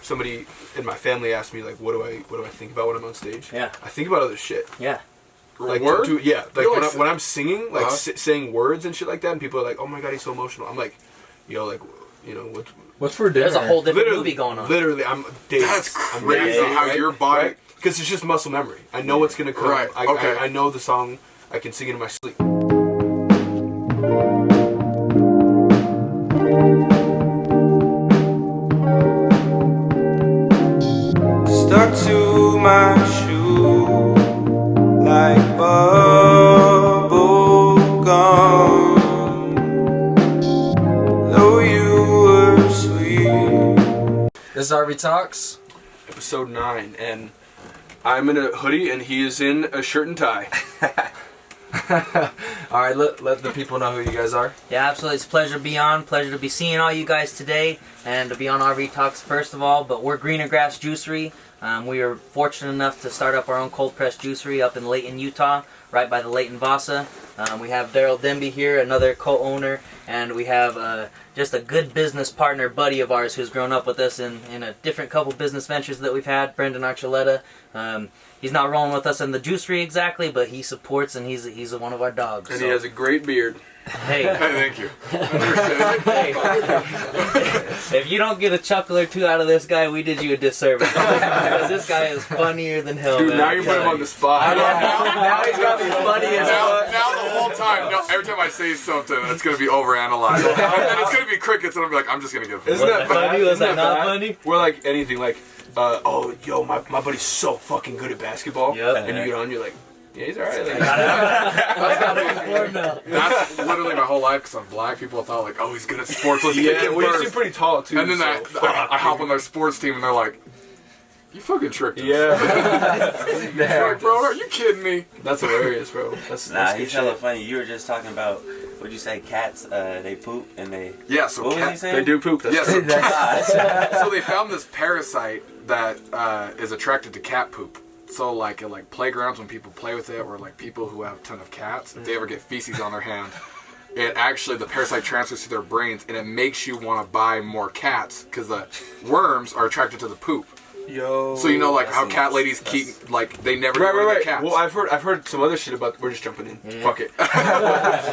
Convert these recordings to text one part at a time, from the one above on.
somebody in my family asked me like, what do I think about when I'm on stage? Yeah. I think about other shit. Yeah. Like Word? Like when I'm singing, like saying words and shit like that, and people are like, "Oh my god, he's so emotional." I'm like, yo, like, you know what's for dinner? There's a whole different movie going on. Literally, I'm dazed. That's crazy how your body. Because it's just muscle memory. I know what's gonna come. Right. Okay. I know the song. I can sing it in my sleep. Stuck to my shoe like bubble gum. Though you were sweet. This is RVtalks. Episode 9, and I'm in a hoodie, and he is in a shirt and tie. All right, let the people know who you guys are. Yeah, absolutely. It's a pleasure to be on. Pleasure to be seeing all you guys today and to be on RVtalks first of all. But we're Grass Juicery. We are fortunate enough to start up our own cold press juicery up in Layton, Utah, right by the Layton Vasa. We have Daryl Denby here, another co-owner, and we have just a good business partner buddy of ours who's grown up with us in a different couple business ventures that we've had, Brendan Archuleta. He's not rolling with us in the juicery exactly, but he supports and he's one of our dogs. And he has a great beard. Hey, Thank you. hey, if you don't get a chuckle or two out of this guy, we did you a disservice. Because this guy is funnier than hell. Dude, man. now you're putting him on the spot. Now he's got to be funny as Now fuck. the whole time, every time I say something, it's gonna be overanalyzed. And it's gonna be crickets, and I'm like, I'm just gonna give. Isn't that funny? bad? Was that not funny? We're like anything, like, oh, yo, my buddy's so fucking good at basketball. Yep. And you get on, you're like, yeah, he's alright. Like, That's literally my whole life because I'm black. People thought like, oh, he's good at sports. Let's kick yeah, him well, you first. seem pretty tall too. And then so I hop on their sports team, and they're like, you fucking tricked us. yeah, Like, bro, are you kidding me? that's hilarious, bro. That's Nah, good he's hella shit. funny. You were just talking about, what'd you say, cats, they poop and they... Yeah, so What was he saying? They do poop. That's Yes. right. So they found this parasite that is attracted to cat poop. So like in like playgrounds when people play with it, or like people who have a ton of cats, if they ever get feces on their hand, it actually, the parasite transfers to their brains, and it makes you want to buy more cats because the worms are attracted to the poop. Yo. So you know like how That's- cat ladies keep, like they never get rid of Right. their cats. Well, I've heard some other shit about. We're just jumping in. Yeah. Fuck it. But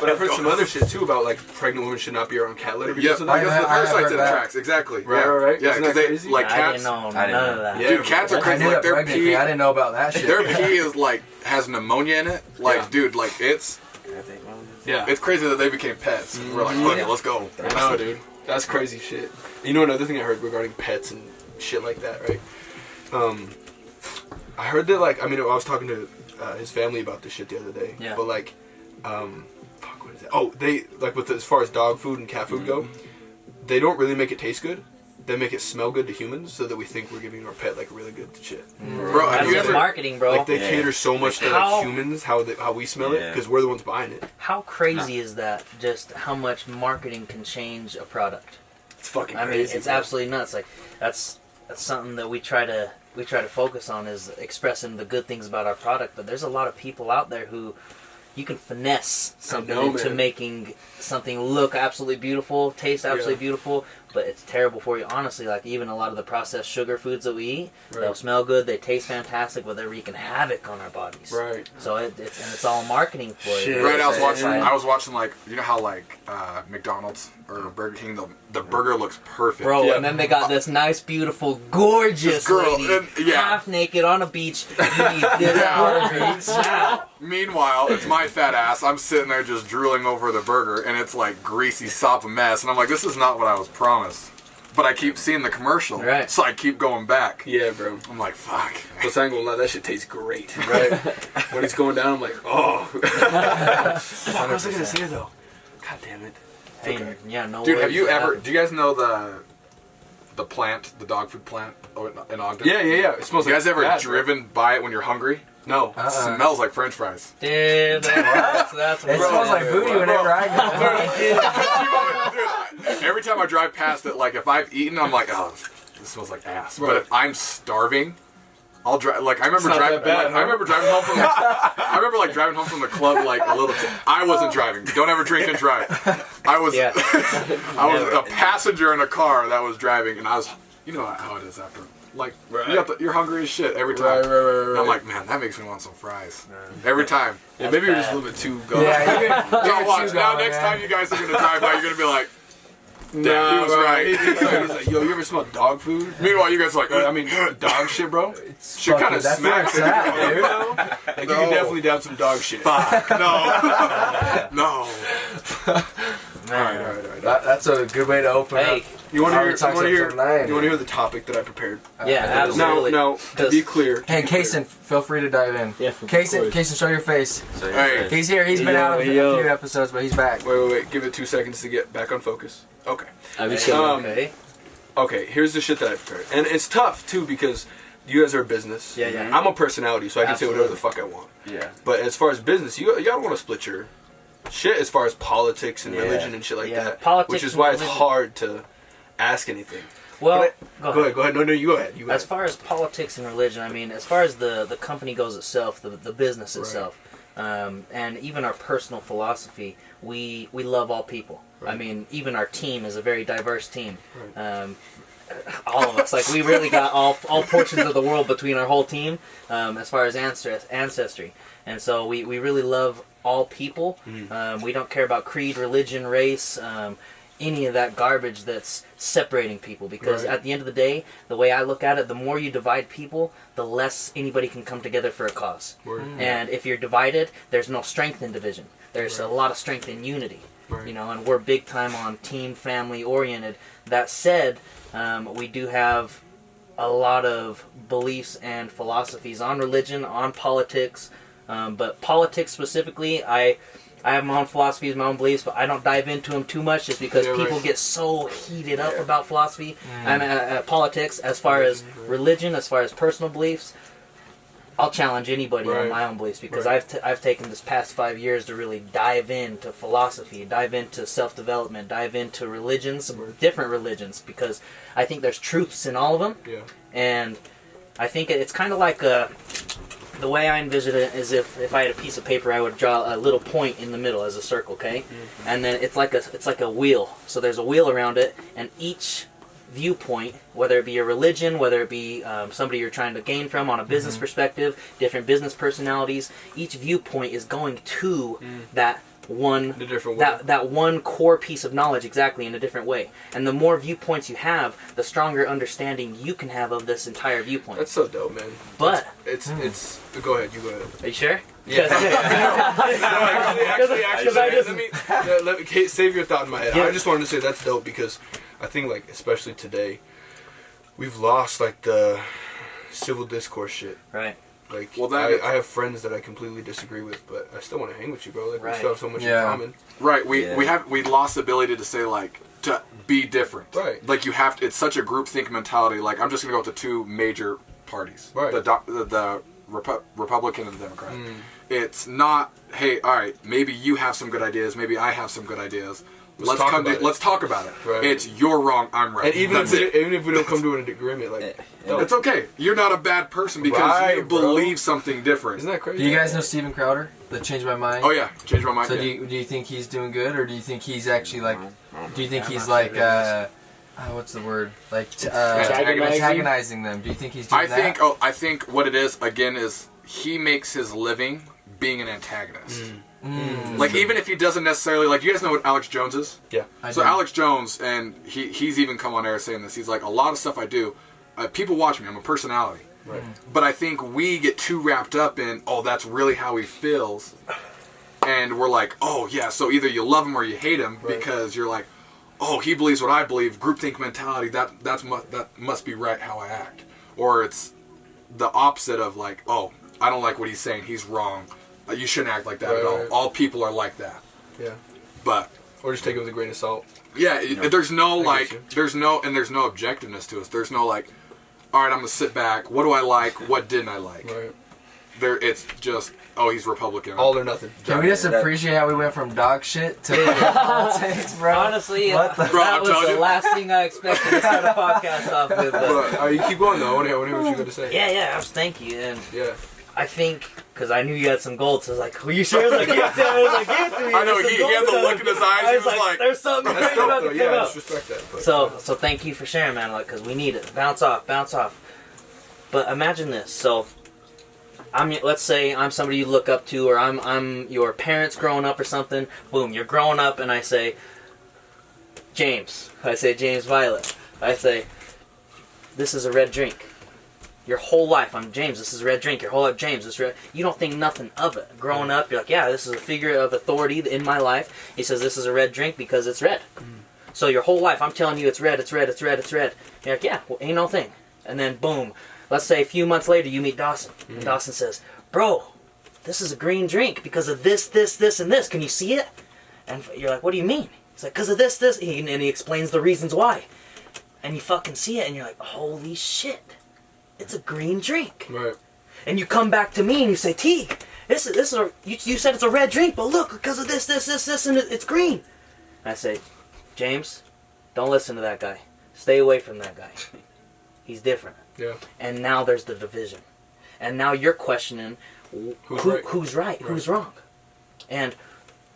I've heard some other shit too about like pregnant women should not be around cat litter Yeah, because of because that. the I parasites heard it that. attracts, exactly. Right, yeah. right. Yeah, Isn't because that they crazy? like I cats. didn't know I none didn't of that. Yeah. Dude, cats are I crazy. knew Like that their pregnant pee, thing. I didn't know about that shit. their pee is like has pneumonia in it. Like, Yeah. dude, like it's Yeah. it's crazy that they became pets. We're like, fuck it, let's go. I know, dude. That's crazy shit. You know another thing I heard regarding pets and shit like that, right? I heard that like I was talking to his family about this shit the other day. Yeah. But like, fuck, what is that? Oh, they like as far as dog food and cat food go, they don't really make it taste good. They make it smell good to humans, so that we think we're giving our pet like really good shit. Bro, have That's you just ever? marketing, bro. Like they Yeah. cater so much to How- like humans, how we smell it, Yeah. because we're the ones buying it. How crazy is that? Just how much marketing can change a product. It's fucking I mean, crazy. it's bro. absolutely nuts. Like that's something that we try to focus on, is expressing the good things about our product. But there's a lot of people out there who you can finesse something know, into man. making something look absolutely beautiful, taste absolutely beautiful, but it's terrible for you. Honestly, like even a lot of the processed sugar foods that we eat, they'll Right. smell good, they taste fantastic, but they're wreaking havoc on our bodies. Right. So it's all marketing for you. Shit. Right, I Right. was watching like, you know how like McDonald's or Burger King, the burger looks perfect. Bro, Yeah. and then they got this nice, beautiful, gorgeous This girl, lady, and- yeah. half naked on a beach. You eat this Yeah. burger now. Meanwhile, it's my fat ass. I'm sitting there just drooling over the burger, and it's like greasy sop of mess. And I'm like, this is not what I was promised. But I keep seeing the commercial, Right. so I keep going back. Yeah, bro. I'm like, fuck. But I ain't gonna lie, that shit tastes great, right? When it's going down, I'm like, oh. Fuck, what was I gonna say though? God damn it. Hey, Okay. yeah, no Dude, have worries, you it ever? happens. Do you guys know the plant, the dog food plant in Ogden? Yeah. It smells You guys like ever bad, driven by it when you're hungry? No. Smells like French fries. Dude, that's It smells like booty whenever I go. Dude, every time I drive past it, like if I've eaten, I'm like, oh, this smells like ass. Right. But if I'm starving, I'll drive. Like I remember It's not driving. that bad, Like, huh? I remember driving home from. I remember like driving home from the club like a little. I wasn't driving. Don't ever drink and drive. I was. Yeah. I was a passenger in a car that was driving, and I was you know how it is after. Like, Right. you're hungry as shit every time. Right. And I'm like, man, that makes me want some fries. Every time. Yeah, maybe you're just a little bit too gone. Yeah, Don't watch. too Now, gone, next man. time you guys are going to drive by, you're going to be like, Nah, he was bro. right. He's like, yo, you ever smell dog food? meanwhile, you guys are like, I mean, dog shit, bro. Shit Fuck kind it, of that's where smacks. it's at, You dude. know? Like, you No. can definitely down some dog shit. fuck, no. No. All right. That's a good way to open Hey, up. You want to hear? RVtalks episode 9. You want to hear the topic that I prepared? yeah, absolutely. Now, to be clear. Hey, Kaysen, feel free to dive in. Yeah, Kaysen, show your face. So Hey. He's here. He's been out of a few episodes, but he's back. Wait. Give it 2 seconds to get back on focus. Okay. Okay. Okay. Here's the shit that I prepared, and it's tough too because you guys are a business. Yeah. I'm a personality, so I can say whatever the Absolutely. fuck I want. yeah. But as far as business, you don't want to split your shit as far as politics and Yeah. religion and shit like Yeah, that. politics Which is and why it's religion. hard to ask anything. Well, Go ahead. No, you go ahead. You go As ahead. far as politics and religion, I mean, as far as the company goes itself, the business itself, and even our personal philosophy, we love all people. I mean, even our team is a very diverse team. All of us, like we really got all portions of the world between our whole team, as far as ancestry, and so we really love all people. We don't care about creed, religion, race. Any of that garbage that's separating people, because Right. at the end of the day, the way I look at it, the more you divide people, the less anybody can come together for a cause. Word. And if you're divided, there's no strength in division. There's a lot of strength in unity. Right. You know, and we're big time on team, family oriented. That said, we do have a lot of beliefs and philosophies on religion, on politics, but politics specifically, I have my own philosophies, my own beliefs, but I don't dive into them too much just because Yeah, people right. get so heated up about philosophy and politics. As far as religion, as far as personal beliefs, I'll challenge anybody on Right. my own beliefs because Right. I've taken this past 5 years to really dive into philosophy, dive into self-development, dive into religions, different religions, because I think there's truths in all of them. Yeah. And I think it's kind of like the way I envision it is if I had a piece of paper, I would draw a little point in the middle as a circle, okay? And then it's like a wheel. So there's a wheel around it, and each viewpoint, whether it be a religion, whether it be somebody you're trying to gain from on a business perspective, different business personalities, each viewpoint is going to that one In a different way. that one core piece of knowledge exactly in a different way. And the more viewpoints you have, the stronger understanding you can have of this entire viewpoint. That's so dope, man. But It's. Go ahead. You go ahead. are you sure? Yeah. Actually, I just- let me Kate, save your thought in my head. Yeah. I just wanted to say that's dope because I think, like, especially today, we've lost like the civil discourse shit. Right. Like, Well, that- I have friends that I completely disagree with, but I still want to hang with you, bro. Like, we Right. still have so much Yeah. in common. Right, we Yeah. we lost the ability to say like to be different. Right. Like you have to. It's such a groupthink mentality. Like I'm just gonna go with the two major parties. Right. The Republican and the Democrat. It's not. Hey, all right. Maybe you have some good ideas. Maybe I have some good ideas. Let's talk about it. Let's talk about it. Right. It's you're wrong. I'm right. And even That's if, it. even if we don't come to an agreement, like, dope. It's okay. You're not a bad person because Right, you bro. believe something different. Isn't that crazy? Do you guys know Steven Crowder? That changed my mind. Oh yeah, change my mind. So yeah. do you think he's doing good, or do you think he's actually like? Do you think I'm he's not like? sure What's the word? Like Antagonizing? them? Do you think he's doing that? I think what it is again is he makes his living being an antagonist. Like even if he doesn't necessarily like, you guys know what Alex Jones is? Yeah. I So do. Alex Jones, and he's even come on air saying this. He's like, a lot of stuff I do, people watch me. I'm a personality. Right. But I think we get too wrapped up in, oh, that's really how he feels, and we're like, oh yeah. So either you love him or you hate him because you're like, oh, he believes what I believe. Groupthink mentality. That must be right how I act. Or it's the opposite of like, oh, I don't like what he's saying. He's wrong. You shouldn't act like that at all. Right. All people are like that. Yeah. But Or just take it with a grain of salt. yeah, there's no I get like, you. there's no objectiveness to us. There's no like, all right, I'm gonna sit back. What do I like? What didn't I like? Right. It's just, oh, he's Republican. All or nothing. Can we just appreciate how we went from dog shit to politics, bro? Honestly, What the- that Bro, I'm was telling the you. last thing I expected to start a podcast off with. But, you keep going though. I want to hear what you're gonna say. Yeah, thank you. And Yeah. I think, because I knew you had some gold, so I was like, "Are you sure?" I was like, "Give it to me." I was like, "Give it to me." I know, There's he some had the gold look in his eyes. I He was like, "There's something That's great dope, about though. to Yeah, come I out." just respect that. But, So thank you for sharing, man, because we need it. Bounce off. But imagine this. So, let's say I'm somebody you look up to, or I'm your parents growing up or something. Boom, you're growing up, and I say, James. I say, James Violet. I say, this is a red drink. Your whole life, I'm James, this is a red drink. Your whole life, James, this is red. You don't think nothing of it. Growing up, you're like, yeah, this is a figure of authority in my life. He says, this is a red drink because it's red. So your whole life, I'm telling you it's red, it's red, it's red, it's red. You're like, yeah, well, ain't no thing. And then, boom, let's say a few months later, you meet Dahson. And Dahson says, bro, this is a green drink because of this, this, this, and this. Can you see it? And you're like, what do you mean? He's like, because of this, this. And he explains the reasons why. And you fucking see it, and you're like, holy shit. It's a green drink. right. And you come back to me and you say, T, this is you said it's a red drink, but look, because of this, this, this, this, and it's green. And I say, James, don't listen to that guy. Stay away from that guy. He's different. Yeah. And now there's the division. And now you're questioning who's right, who's wrong. And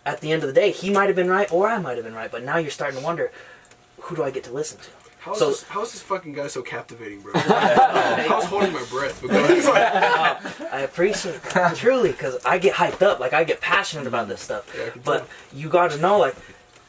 at the end of the day, he might have been right or I might have been right, but now you're starting to wonder, who do I get to listen to? How's this fucking guy so captivating, bro? I was holding my breath. But go ahead. I appreciate it, truly, because I get hyped up, like I get passionate about this stuff. Yeah, I can but tell. you got to know, like,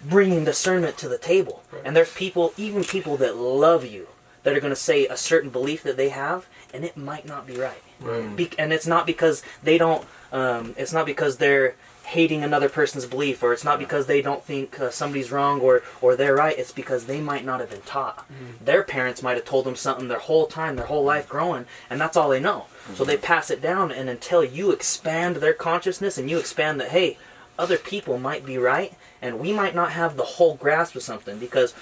bringing discernment to the table. Right. And there's people, even people that love you, that are going to say a certain belief that they have, and it might not be right. Right. And it's not because they don't. It's not because they're hating another person's belief, or it's not because they don't think somebody's wrong or they're right. It's because they might not have been taught. Their parents might have told them something their whole time, their whole life growing, and that's all they know. So they pass it down, and until you expand their consciousness and you expand that, hey, other people might be right, and we might not have the whole grasp of something, because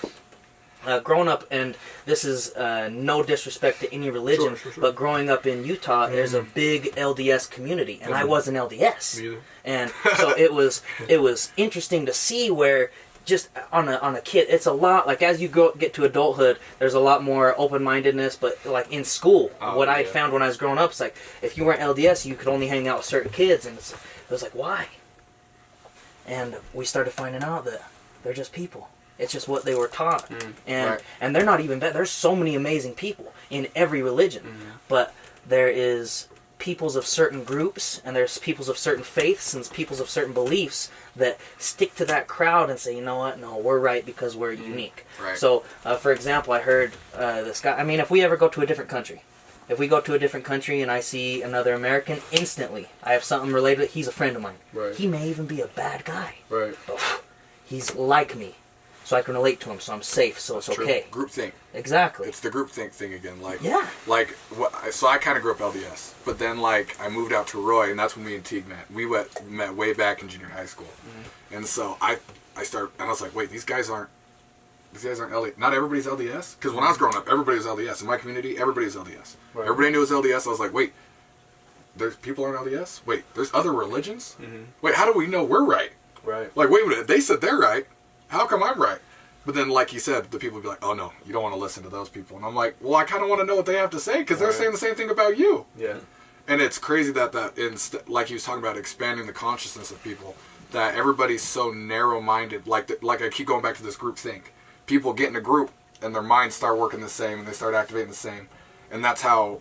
growing up, and this is no disrespect to any religion, Sure. but growing up in Utah, there's a big LDS community, and I was an LDS. Me either. And so it was interesting to see where just on a kid, it's a lot, like as you get to adulthood, there's a lot more open-mindedness, but like in school, I found when I was growing up, it's like, if you weren't LDS, you could only hang out with certain kids, and it was like, why? And we started finding out that they're just people. It's just what they were taught. And they're not even bad. There's so many amazing people in every religion. But there is peoples of certain groups, and there's peoples of certain faiths, and peoples of certain beliefs that stick to that crowd and say, you know what, no, we're right because we're unique. Right. So, for example, I heard this guy, I mean, if we ever go to a different country, and I see another American, instantly, I have something related, he's a friend of mine. Right. He may even be a bad guy. Right. But he's like me. So I can relate to him, so I'm safe, so it's okay. Group think. Exactly. It's the group think thing again. Like, Yeah. Like, so I kind of grew up LDS, but then like I moved out to Roy, and that's when me and Teague met. We met way back in junior high school, and so I started, and I was like, wait, these guys aren't LDS. Not everybody's LDS, because when I was growing up, everybody was LDS. In my community, everybody was LDS. Right. Everybody knew it was LDS. I was like, wait, there's people aren't LDS. Wait, there's other religions. Wait, how do we know we're right? Right. Like, wait a minute, they said they're right. How come I'm right? But then, like you said, the people would be like, oh, no, you don't want to listen to those people. And I'm like, well, I kind of want to know what they have to say, because they're saying the same thing about you. Yeah. And it's crazy that like he was talking about expanding the consciousness of people, that everybody's so narrow-minded. Like I keep going back to this group think. People get in a group, and their minds start working the same, and they start activating the same. And that's how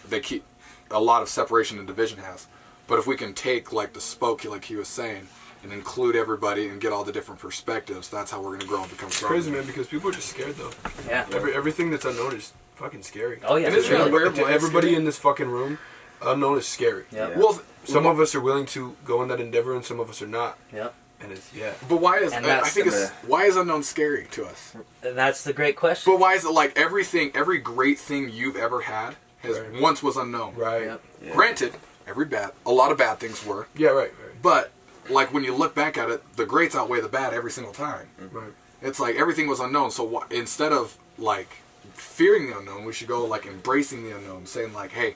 they keep a lot of separation and division has. But if we can take, like, the spoke, like he was saying, and include everybody and get all the different perspectives, that's how we're going to grow and become stronger. Crazy, man, because people are just scared, though. Yeah. Everything that's unknown is fucking scary. Oh, yeah, And it's for sure. really to everybody in this fucking room, unknown is scary. Yep. Well, Some of us are willing to go on that endeavor, and some of us are not. Yep. And it's, yeah. but why is And I that's think it's why is unknown scary to us? And that's the great question. But why is it like every great thing you've ever had has once was unknown? Right. Yep. Granted, a lot of bad things were, Yeah, right. but like when you look back at it, the greats outweigh the bad every single time. Right. It's like everything was unknown, so instead of like fearing the unknown, we should go like embracing the unknown, saying like, hey,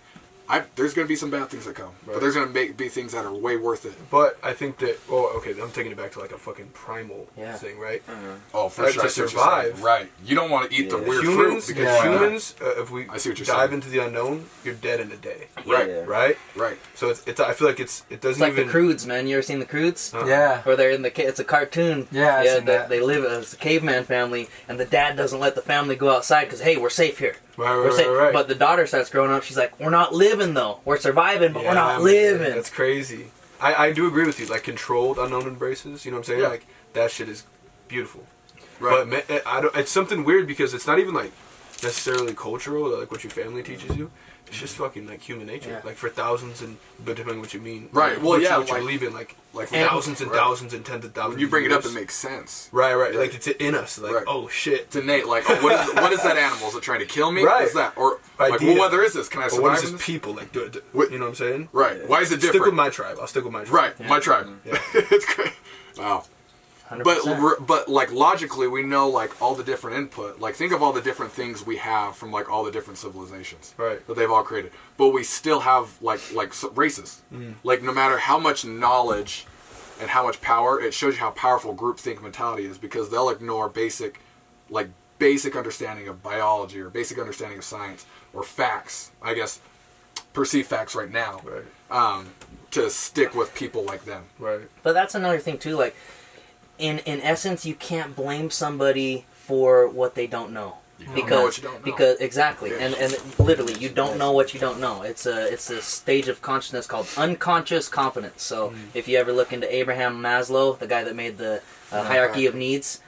there's going to be some bad things that come, but there's going to be things that are way worth it. But I think that, I'm taking it back to like a fucking primal thing, right? Oh, for sure. To survive, right? You don't want to eat the weird humans, fruit because humans, if we I see what you're dive saying. into the unknown, you're dead in a day. Right. Right. So it's I feel like it doesn't It's like even. the Croods, man. You ever seen the Croods? Yeah. Where they're in it's a cartoon. Yeah, I've seen that. They live as a caveman family, and the dad doesn't let the family go outside because, hey, we're safe here. We're safe. Right. But the daughter starts growing up. She's like, we're not living though. We're surviving, but we're not living. That's crazy. I do agree with you. Like controlled unknown embraces. You know what I'm saying? Yeah. Like that shit is beautiful. Right. But it's something weird because it's not even like necessarily cultural, like what your family teaches you. It's just fucking like human nature. Yeah. Like for thousands but depending on what you mean. Right. Like, Well, what yeah, you like- believe in, like and- thousands and thousands and tens of thousands. When you bring of it up, years. it makes sense. Right. Like it's in us. Like oh shit. It's innate. Like, oh, what is that animal? Is it trying to kill me? Right. What is that? Or like, Idea. what weather is this? Can I Or survive? what is in this this? people like? You know what I'm saying? Right. Why is it Stick different? with my tribe. I'll stick with my tribe. Right. My tribe. Yeah. It's great. Wow. 100%. But like logically, we know like all the different input. Like think of all the different things we have from like all the different civilizations Right. that they've all created. But we still have like races. Like no matter how much knowledge and how much power, it shows you how powerful groupthink mentality is because they'll ignore basic understanding of biology or basic understanding of science or facts. I guess perceived facts right now. Right. To stick with people like them. Right. But that's another thing too. Like, in essence, you can't blame somebody for what they don't know. don't know what you don't know. Because exactly, and literally, you don't know what you don't know. It's a stage of consciousness called unconscious competence. So if you ever look into Abraham Maslow, the guy that made the hierarchy of needs,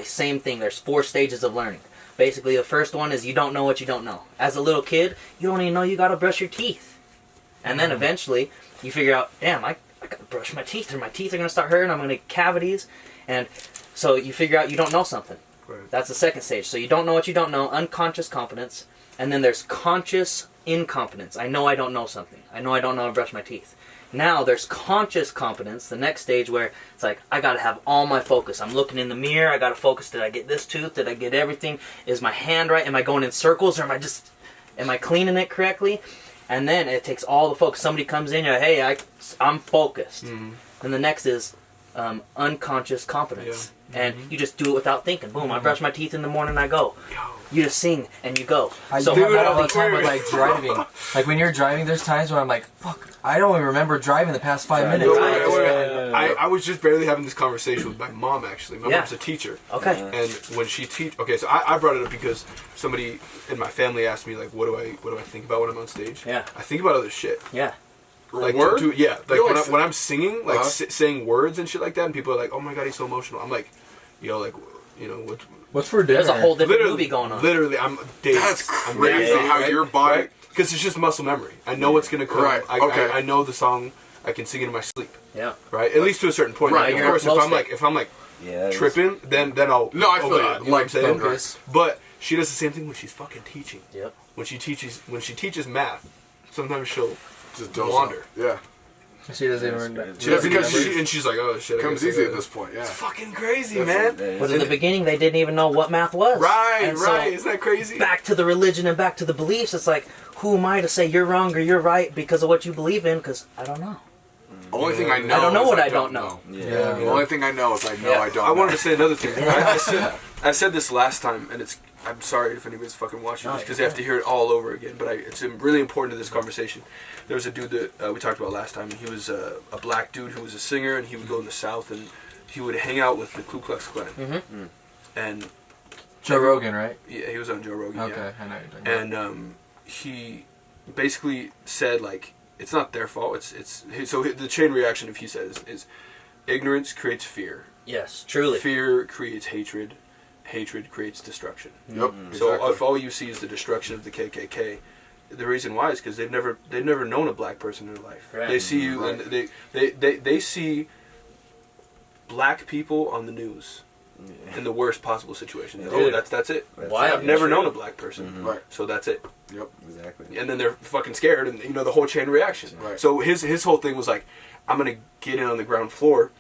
same thing. There's 4 stages of learning. Basically, the first one is you don't know what you don't know. As a little kid, you don't even know you got to brush your teeth, and then eventually you figure out, damn, I got to brush my teeth, or my teeth are gonna start hurting. I'm gonna get cavities, and so you figure out you don't know something. Right. That's the second stage. So you don't know what you don't know, unconscious competence, and then there's conscious incompetence. I know I don't know something. I know I don't know how to brush my teeth. Now there's conscious competence, the next stage where it's like, I gotta have all my focus. I'm looking in the mirror, I gotta focus, did I get this tooth? Did I get everything? Is my hand right? Am I going in circles, or am I cleaning it correctly? And then it takes all the focus. Somebody comes in, you're like, hey, I'm focused. Mm-hmm. And the next is unconscious competence. Yeah. And you just do it without thinking. Boom, I brush my teeth in the morning, I go. You just sing and you go. I So do that it all the on time with Twitter. like driving. Like when you're driving, there's times when I'm like, fuck, I don't even remember driving the past 5 minutes. I was just barely having this conversation with my mom, actually. My mom's a teacher. Okay. And when she so I brought it up because somebody in my family asked me, like, what do I think about when I'm on stage? Yeah. I think about other shit. Yeah. Like, Word? yeah. Like, You always when I'm singing, like, Uh-huh. saying words and shit like that, and people are like, oh my god, he's so emotional. I'm like, what... What's for dinner? There's a whole different movie going on. Literally, I'm dazed. That's I'm crazy dazed, how your body- Because it's just muscle memory. I know what's going to come. Right, okay. I know the song. I can sing it in my sleep. Yeah. Right? At least to a certain point. Right, Like, you're of course, in a flow if I'm like Yeah. tripping, then I'll... No, I feel oh, you. God, know what Like, I'm saying? focus. But she does the same thing when she's fucking teaching. Yep. When she teaches math, sometimes she'll Just doze wander. off. Yeah. She doesn't even remember. She doesn't because even, and she's like, oh shit. I Comes guess I easy at gotta- this point. Yeah. It's fucking crazy, That's- man. But in the beginning, they didn't even know what math was. Right, And so right. Isn't that crazy? back to the religion and back to the beliefs, it's like, who am I to say you're wrong or you're right because of what you believe in? Because I don't know. Only thing I know. I don't know is what I don't know. Yeah. The only thing I know is I know Yeah. I don't. I wanted know. to say another thing. I said this last time, and I'm sorry if anybody's fucking watching this because they have to hear it all over again. But it's really important to this conversation. There was a dude that we talked about last time, and he was a black dude who was a singer, and he would go in the South, and he would hang out with the Ku Klux Klan. Mm-hmm. And Joe Rogan, right? yeah, he was on Joe Rogan. Okay, Yeah. I know you're talking about. And he basically said, like, it's not their fault. So the chain reaction of he says is ignorance creates fear. Yes, truly. Fear creates hatred. Hatred creates destruction. Yep. So Exactly. if all you see is the destruction of the KKK, the reason why is because they've never known a black person in their life. Right. They see you, Right. and they see black people on the news in the worst possible situations. Yeah. Oh, that's it. Why? I've never known a black person, Right. so that's it. Yep. Exactly. And then they're fucking scared, and the whole chain reaction. Right. So his whole thing was like, I'm gonna get in on the ground floor,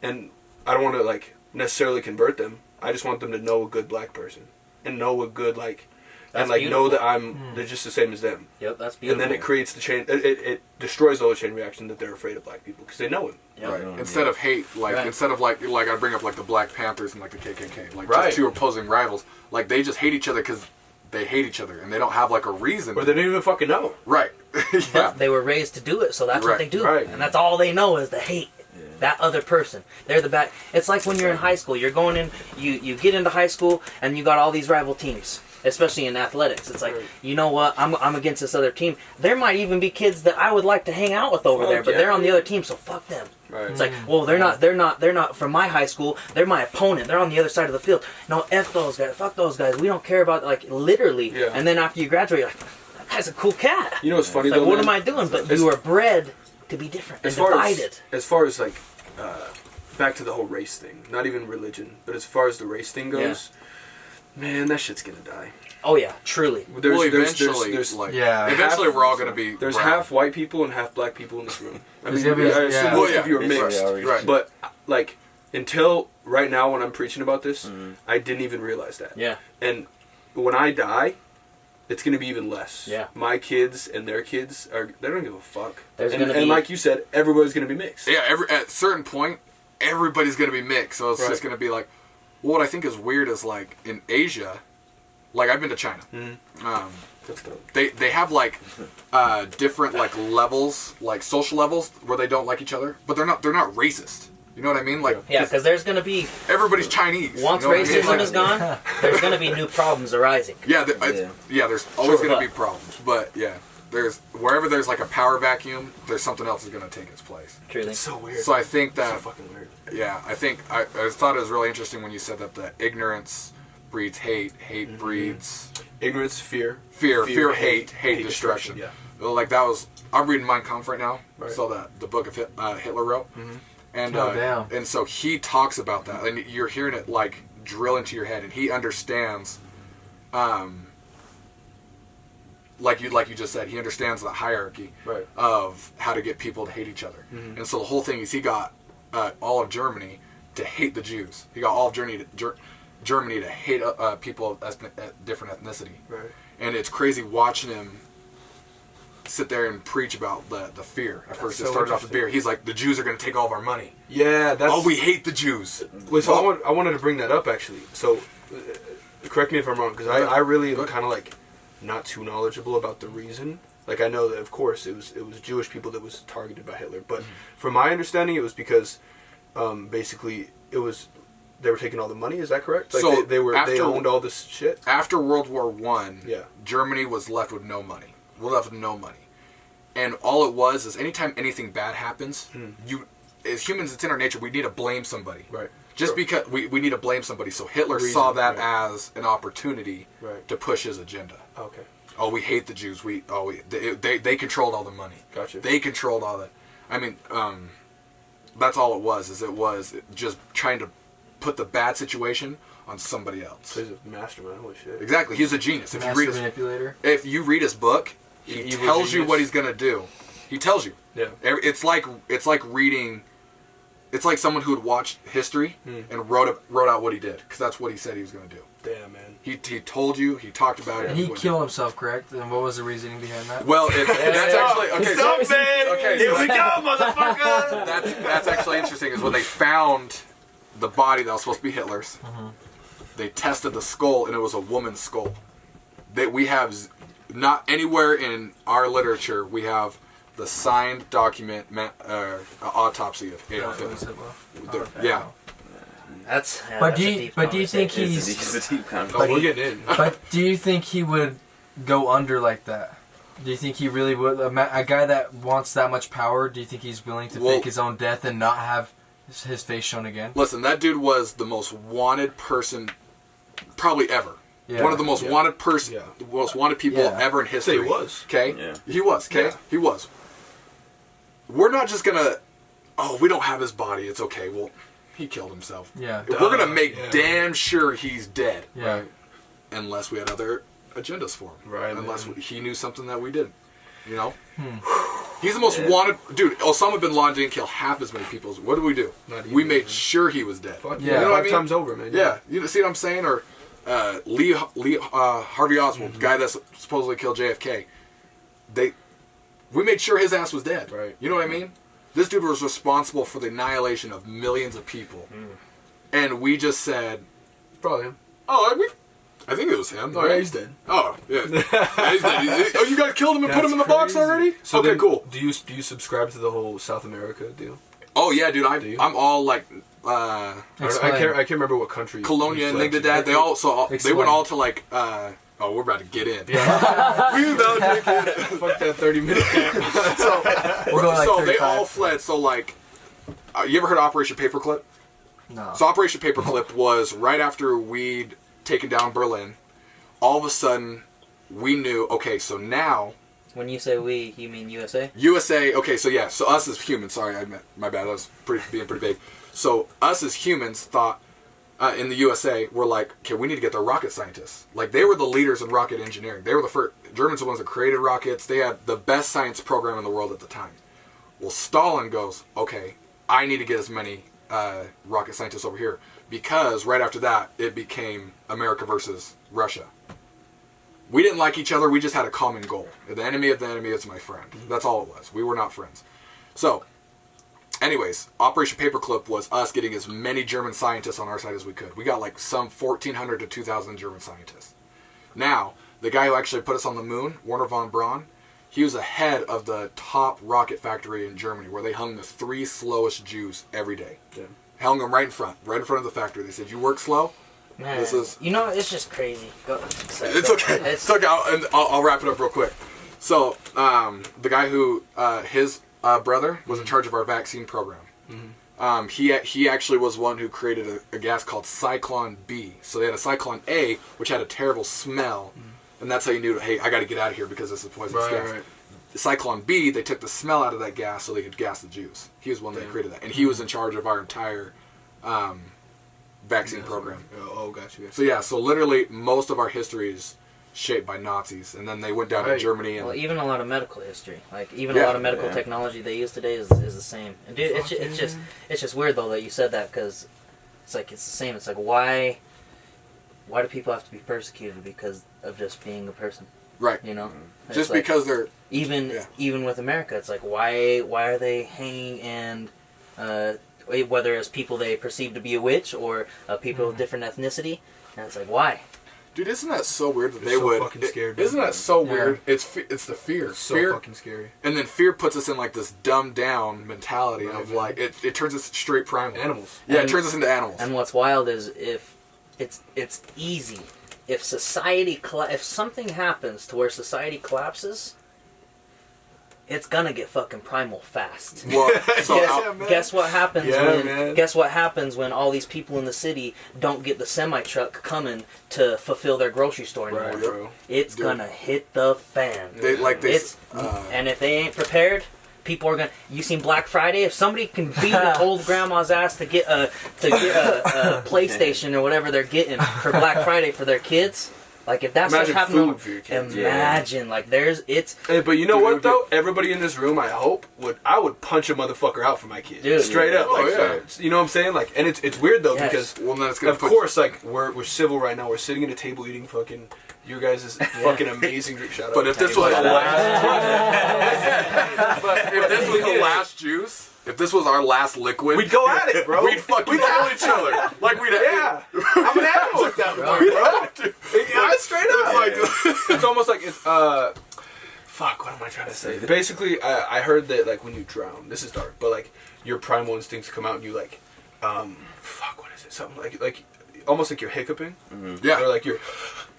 and I don't want to like necessarily convert them. I just want them to know a good black person and know a good like and like know that they're just the same as them. Yep, that's beautiful. And then it creates the chain. It destroys all the chain reaction that they're afraid of black people because they know it. Yep. Right. Instead of hate, instead of like I bring up like the Black Panthers and like the KKK, like Right. just two opposing rivals, like they just hate each other because they hate each other and they don't have like a reason. Or they don't even fucking know. Right. Yeah. But they were raised to do it, so that's what they do. Right. And that's all they know is the hate. That other person. They're the bad. It's like when you're in high school. You're going in, you get into high school, and you got all these rival teams. Especially in athletics. It's like, you know what, I'm against this other team. There might even be kids that I would like to hang out with over there, but they're on the other team, so fuck them. Right. It's like, well, they're not from my high school. They're my opponent. They're on the other side of the field. No, F those guys. Fuck those guys. We don't care about, like, literally. Yeah. And then after you graduate, you're like, that guy's a cool cat. You know what's funny It's like, though? what man? am I doing? But you were bred to be different and divided. As far as like, back to the whole race thing. Not even religion, but as far as the race thing goes, man, that shit's gonna die. Oh yeah, truly. Eventually we're all gonna be. There's brown. half white people and half black people in this room. I mean, gonna be- I assume yeah. most of you are It's mixed, Right. but like until right now when I'm preaching about this, I didn't even realize that. Yeah. And when I die, it's gonna be even less. Yeah. My kids and their kids they don't give a fuck. There's and, gonna be- and like you said, everybody's gonna be mixed. Yeah, at a certain point, everybody's gonna be mixed. So it's Right. just gonna be like, what I think is weird is like in Asia, like I've been to China. That's dope. They have like different like levels, like social levels where they don't like each other, but they're not racist. You know what I mean? Like Yeah, because there's gonna be everybody's Chinese. once you know what I mean? racism Like, is gone, there's gonna be new problems arising. Yeah, there's always Sure. gonna be problems, but yeah, there's wherever there's like a power vacuum, there's something else is gonna take its place. Truly. It's so weird. So I think that so fucking weird. yeah, I thought it was really interesting when you said that the ignorance breeds hate, hate breeds Ignorance, fear, fear, hate, destruction. Yeah. Well, like that was. I'm reading Mein Kampf right now. Right. So the book of Hitler wrote, and Oh, damn. and so he talks about that, and you're hearing it like drill into your head, and he understands, like you just said, he understands the hierarchy Right. of how to get people to hate each other, and so the whole thing is he got all of Germany to hate the Jews. He got all of Germany to hate people of different ethnicity. Right. And it's crazy watching him sit there and preach about the fear. At first, it so started off with interesting. beer. He's like, the Jews are going to take all of our money. Yeah, that's. Oh, we hate the Jews. Wait, so I wanted to bring that up actually. So, correct me if I'm wrong, because I really am kind of like not too knowledgeable about the reason. Like I know that of course it was Jewish people that was targeted by Hitler, but from my understanding, it was because basically it was they were taking all the money. Is that correct? Like So they owned all this shit. After World War I, Yeah. Germany was left with no money. And all it was is anytime anything bad happens, you, as humans, it's in our nature, we need to blame somebody. Right. Just Sure. because we need to blame somebody. So Hitler Reason, saw that right. as an opportunity Right. to push his agenda. Okay. Oh, we hate the Jews. They controlled all the money. Gotcha. They controlled all that. I mean, that's all it was. It was just trying to put the bad situation on somebody else. So he's a mastermind. Holy shit. Exactly. He's a genius. Master manipulator. If you read his book, he Evil tells you genius. what he's gonna do. He tells you. Yeah. It's like reading. It's like someone who had watched history and wrote out what he did, because that's what he said he was gonna do. Damn, man. He told you. He talked about it. And he wouldn't. killed himself, correct? And what was the reasoning behind that? Well, that's actually okay. Stop So, it! okay, Here so we go, motherfucker! that's actually interesting. Is when they found the body that was supposed to be Hitler's. They tested the skull, and it was a woman's skull. That we have not anywhere in our literature we have the signed document autopsy of Adolf Hitler. Yeah. That's But that's do a you deep but do you think conversation. It's a deep conversation. Oh, we're getting in. but do you think he would go under like that? Do you think he really would? A guy that wants that much power, do you think he's willing to Well- fake his own death and not have his face shown again? Listen, that dude was the most wanted person, probably ever. Yeah. One of the most wanted the most wanted people Yeah. ever in history. Say he was. Okay? Yeah. He was, okay? Yeah. He was. We're not just gonna, we don't have his body, it's okay. Well, he killed himself. Yeah. We're gonna make damn sure he's dead. Yeah. Unless we had other agendas for him. Right, Unless man. he knew something that we didn't. You know? He's the most wanted. Dude, Osama bin Laden didn't kill half as many people. What did we do? Not We even, made man. sure he was dead. Fuck Yeah. yeah. You know what I 5 mean? times over, man. Yeah. You see what I'm saying? Or Harvey Oswald, guy that supposedly killed JFK, we made sure his ass was dead. Right. You know what I mean? This dude was responsible for the annihilation of millions of people. And we just said, Probably him. oh, I think it was him. Oh, yeah, he's dead. Oh, yeah. Yeah, he's dead. Oh, you guys killed him and put That's him in the box crazy. already? So okay, then, cool. Do you subscribe to the whole South America deal? Oh, yeah, dude. you? I'm all like... I can't remember what country. Colonia and you fled Nigga to. Dad, they Explain. went all to like, we're about to get in. We about to get fuck that 30-minute camp. We're going like So they 35. all fled. So like, you ever heard of Operation Paperclip? No. So Operation Paperclip was right after we'd taken down Berlin. All of a sudden, we knew, okay, so now... When you say we, you mean USA? USA, okay, so yeah, so us as humans, sorry, my bad, I was being pretty vague. So us as humans thought, in the USA, we're like, okay, we need to get the rocket scientists. Like, they were the leaders in rocket engineering. They were the first, Germans were the ones that created rockets. They had the best science program in the world at the time. Well, Stalin goes, okay, I need to get as many rocket scientists over here. Because right after that, it became America versus Russia. We didn't like each other. We just had a common goal. The enemy of the enemy is my friend. That's all it was. We were not friends. So, anyways, Operation Paperclip was us getting as many German scientists on our side as we could. We got like some 1,400 to 2,000 German scientists. Now, the guy who actually put us on the moon, Werner von Braun, he was the head of the top rocket factory in Germany, where they hung the 3 slowest Jews every day. Yeah. Hung them right in front of the factory. They said, "You work slow." Man, This is- you know, it's just crazy. It's okay. It's okay. I'll wrap it up real quick. So, the guy who his brother was in charge of our vaccine program. He actually was one who created a gas called Cyclone B. So they had a Cyclone A, which had a terrible smell, and that's how you knew, hey, I got to get out of here because this is poisonous gas. Right. The Cyclone B, they took the smell out of that gas so they could gas the Jews. He was one that created that, and he was in charge of our entire vaccine program. Oh, gotcha. So yeah, so literally most of our history is shaped by Nazis, and then they went down to Right. Germany and Well, even a lot of medical history, like even Yeah. a lot of medical technology they use today is the same. And dude, it's just weird though that you said that, because it's like it's the same. It's like why do people have to be persecuted because of just being a person? right. You know, It's Just like, because they're even with America, it's like why are they hanging and whether it's people they perceive to be a witch or people of different ethnicity, and it's like why? dude, isn't that so weird that They're they so would? fucking scared, dude. Isn't that so weird? It's the fear. So Fear, fucking scary. and then fear puts us in like this dumbed down mentality Right, of man. like it turns us straight primal. Animals. Yeah, And- it turns us into animals. And what's wild is if it's easy. If society if something happens to where society collapses, it's gonna get fucking primal fast. Well, so Guess what happens Yeah, when man. guess what happens when all these people in the city don't get the semi truck coming to fulfill their grocery store anymore? Right, bro. It's Dude. gonna hit the fan. It's And if they ain't prepared, people are gonna. You seen Black Friday? If somebody can beat an old grandma's ass to get a PlayStation or whatever they're getting for Black Friday for their kids, like if that's Imagine what's happening, food for your kids. imagine like it's Hey, but you know Dude, what dude. though? Everybody in this room, I hope, I would punch a motherfucker out for my kid. Dude. Straight up. Oh, Like, yeah. You know what I'm saying? Like, and it's weird though Yes. because well, then it's gonna of put, course, like we're civil right now. We're sitting at a table eating fucking your guys' fucking amazing drink. Shout out. But if this was the last, but if this was the last juice, if this was our last liquid, we'd go at it, bro. we'd fucking kill each other. Like we'd Yeah, I'm an animal with that, bro. Yeah, straight up. Like, It's almost like it's fuck. What am I trying to say? Basically, I heard that like when you drown, this is dark, but like your primal instincts come out and you like, fuck. What is it? Something like almost like you're hiccuping. yeah. Or like you're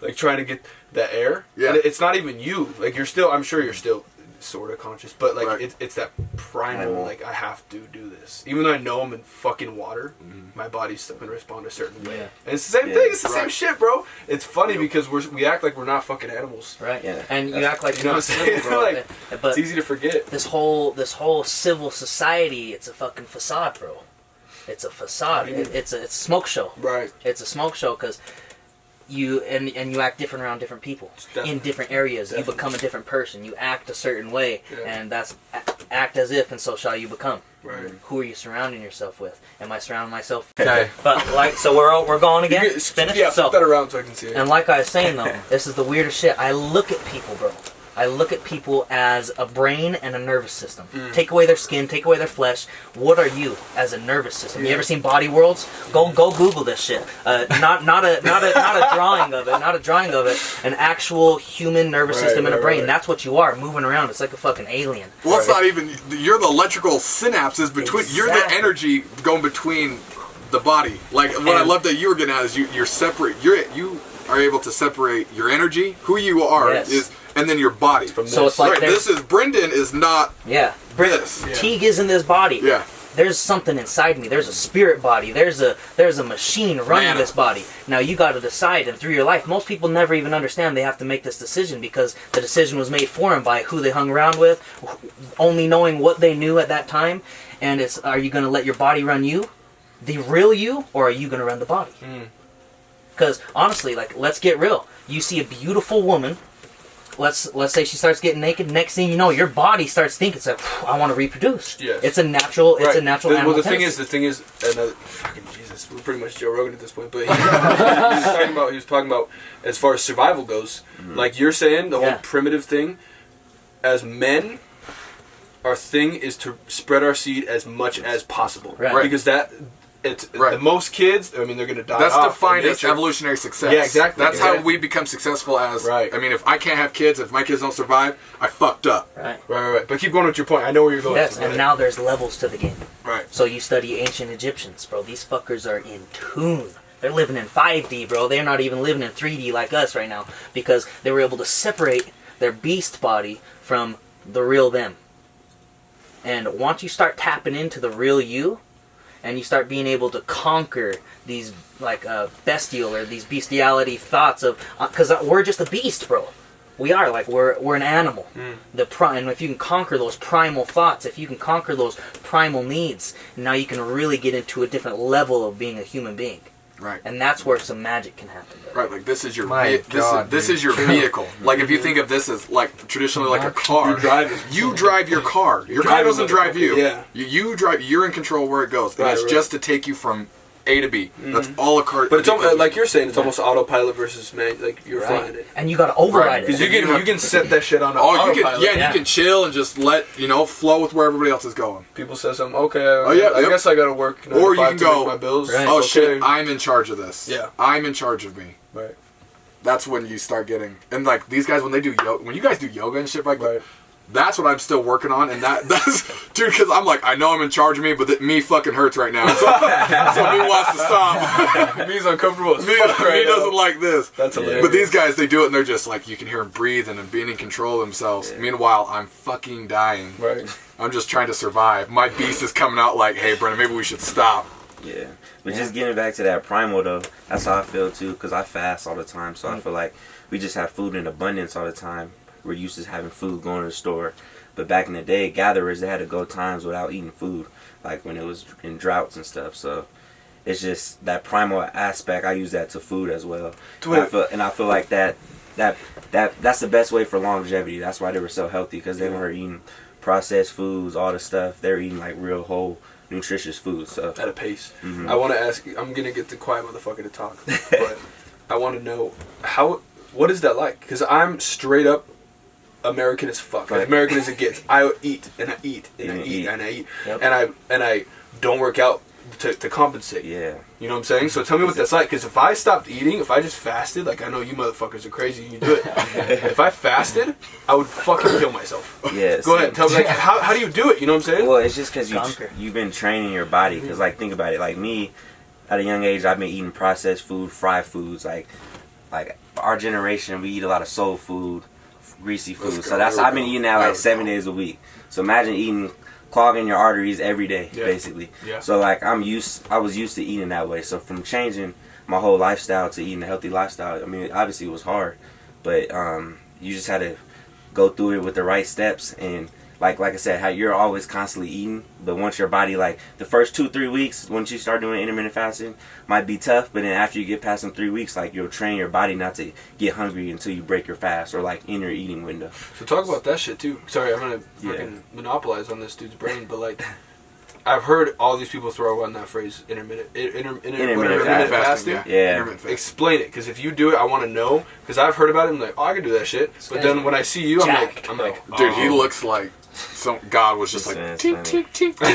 like trying to get that air. Yeah. And it's not even you. Like you're still. I'm sure you're still sort of conscious, but like Right. it's that primal. Like I have to do this, even though I know I'm in fucking water. My body's still gonna respond a certain way. Yeah. And it's the same thing. It's the same Right. shit, bro. It's funny because we act like we're not fucking animals. right. Yeah. And you act like You know you're what I'm not saying? civil, bro. Like, But It's easy to forget. this whole civil society, it's a fucking facade, bro. It's a facade. It's a smoke show. Right. It's a smoke show because you you act different around different people Definitely. in different areas. Definitely. You become a different person. You act a certain way, Yeah. and that's act as if, and so shall you become. Right. Who are you surrounding yourself with? Am I surrounding myself? Okay. But like, so we're going again. Finish. Yeah, So, flip that around so I can see it. and like I was saying though, this is the weirdest shit. I look at people, bro. I look at people as a brain and a nervous system. Take away their skin, take away their flesh. What are you as a nervous system? You ever seen Body Worlds? Go Google this shit. Not a drawing of it, not a drawing of it. An actual human nervous system and a brain. That's what you are, moving around. It's like a fucking alien. Well, it's not even. You're the electrical synapses between. You're the Exactly. energy going between the body. Like what I love that you were getting at is you're separate. You are able to separate your energy, who you are, Yes. and then your body. So it's like right, there's- this is Brendan is not this. Teague is in this body. Yeah. There's something inside me. There's a spirit body. There's a machine running Man. this body. Now you got to decide, and through your life, most people never even understand they have to make this decision because the decision was made for them by who they hung around with, only knowing what they knew at that time. And it's, are you going to let your body run you, the real you, or are you going to run the body? Because honestly, like, let's get real. You see a beautiful woman. Let's say she starts getting naked. Next thing you know, your body starts thinking, "It's like, I want to reproduce." Yes. It's a natural. It's a natural animal Well, the tendency. thing is, another fucking Jesus. We're pretty much Joe Rogan at this point, but he was talking about as far as survival goes. Like you're saying, the whole primitive thing. As men, our thing is to spread our seed as much as possible, Right. because it's Right. the most kids. I mean, they're going to die. That's off defined in as nature. evolutionary success. Yeah, exactly. That's how Exactly. we become successful as. Right. I mean, if I can't have kids, if my kids don't survive, I fucked up. Right. Right. But keep going with your point. I know where you're going. Yes, Go and ahead. now there's levels to the game. Right. So you study ancient Egyptians, bro. These fuckers are in tune. They're living in 5D, bro. They're not even living in 3D like us right now because they were able to separate their beast body from the real them. And once you start tapping into the real you, and you start being able to conquer these like bestial or these bestiality thoughts of, because we're just a beast, bro. We are like we're an animal. And if you can conquer those primal thoughts, if you can conquer those primal needs, now you can really get into a different level of being a human being. Right. And that's where some magic can happen. Bro. Right, like this is your My God, this dude. is your vehicle. Like if you think of this as like traditionally like a car, You drive it. You drive your car. Your car driving doesn't drive you. yeah. You drive. You're in control where it goes, and Right, it's right. just to take you from A to B. That's all a car. But it's almost, like you're saying, it's almost autopilot versus man. Like you're flying Right. it. And you got to override Right. Because it. you can set that shit on. Oh, you can autopilot. you can chill and just let flow with where everybody else is going. People say something. Okay. yeah, I yep. guess I gotta work. 9 Or to you 5 can to go, make my bills. Right. Oh Okay. shit, I'm in charge of this. Yeah. I'm in charge of me. Right. That's when you start getting, and like these guys when they do yoga, when you guys do yoga and shit like Right. that, that's what I'm still working on, and that's dude, because I'm like I know I'm in charge of me, but me fucking hurts right now, so me wants to stop. Me's uncomfortable as me fuck right now. doesn't like this. That's hilarious. But these guys, they do it, and they're just like you can hear them breathing and being in control of themselves. Meanwhile, I'm fucking dying. Right. I'm just trying to survive. My beast is coming out like, hey, Brennan, maybe we should stop. Yeah. But just getting back to that primal though, that's how I feel too, because I fast all the time. So I feel like we just have food in abundance all the time. We're used to having food going to the store. But back in the day, gatherers, they had to go times without eating food, like when it was in droughts and stuff. So it's just that primal aspect. I use that to food as well. And I feel like that's the best way for longevity. That's why they were so healthy, because they weren't eating processed foods, all the stuff. They were eating like real whole nutritious food. So At a pace. I want to ask you. I'm gonna get the quiet motherfucker to talk, but I want to know what is that like? Because I'm straight up American as fuck. Right. As American as it gets. I eat and I eat and I eat and I eat and I don't work out to compensate. yeah. You know what I'm saying? So tell me what that's like. Because if I stopped eating, if I just fasted, like I know you motherfuckers are crazy, you do it. If I fasted, I would fucking kill myself. Yeah. Go ahead, tell me like how do you do it? You know what I'm saying? Well, it's just because Conquer. you've been training your body. Because like think about it, like me, at a young age, I've been eating processed food, fried foods. Like our generation, we eat a lot of soul food, greasy food. Let's So go. I've been eating that There like we 7 go. days a week. So imagine clogging your arteries every day, Yeah. basically. Yeah. So like I was used to eating that way. So from changing my whole lifestyle to eating a healthy lifestyle, I mean, obviously it was hard, but you just had to go through it with the right steps. And like I said, how you're always constantly eating, but once your body, like the first 2-3 weeks, once you start doing intermittent fasting, might be tough, but then after you get past them 3 weeks, like you'll train your body not to get hungry until you break your fast or like in your eating window. So talk about that shit too. Sorry, I'm gonna Yeah. fucking monopolize on this dude's brain, but like, I've heard all these people throw around that phrase intermittent fasting. Yeah. Intermittent fasting. Explain it, because if you do it, I want to know. Because I've heard about it, and I'm like, oh, I can do that shit. But then when I see you, I'm like, Dude, he looks like God was just like, That's tink, funny. tink, tink, tink.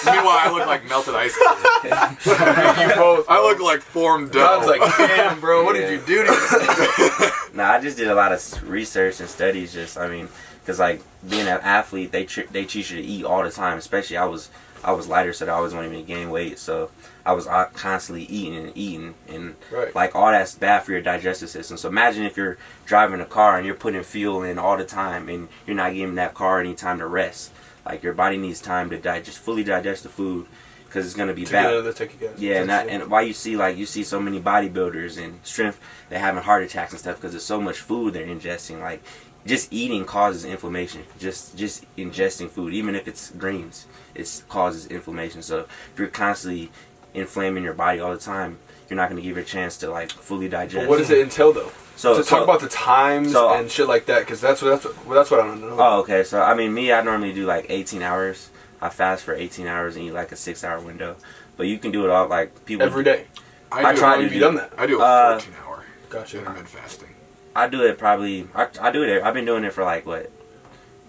Meanwhile, I look like melted ice cream. you both. I look like formed dough. God's like, damn, bro, what did you do to yourself? Nah, I just did a lot of research and studies. Because like being an athlete, they teach you to eat all the time. Especially I was lighter, so that I always wanted me to gain weight. So I was constantly eating, and Right. like all that's bad for your digestive system. So imagine if you're driving a car and you're putting fuel in all the time, and you're not giving that car any time to rest. Like your body needs time to fully digest the food, because it's gonna be bad. Yeah, and why you see so many bodybuilders and strength, they're having heart attacks and stuff, because there's so much food they're ingesting. Like just eating causes inflammation. Just ingesting food, even if it's greens, it causes inflammation. So if you're constantly inflaming your body all the time, you're not going to give it a chance to like fully digest. But what does it entail though? So talk about the times and shit like that, because that's what I don't know. Oh, okay. So I mean, I normally do like 18 hours. I fast for 18 hours and eat like a 6-hour window. But you can do it all like people every day. I try to have you done that? I do a 14-hour Gotcha. intermittent fasting. I do it probably. I do it. I've been doing it for like what,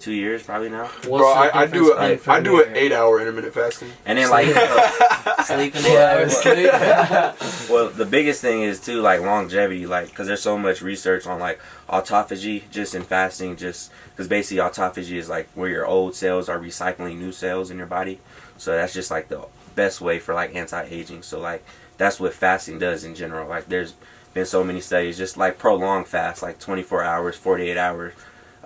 2 years probably now. Bro, I do an 8-hour intermittent fasting. And then like Sleeping. well, the biggest thing is too like longevity, like because there's so much research on like autophagy just in fasting, just because basically autophagy is like where your old cells are recycling new cells in your body. So that's just like the best way for like anti-aging. So like that's what fasting does in general. Like there's been so many studies, just like prolonged fast, like 24 hours, 48 hours.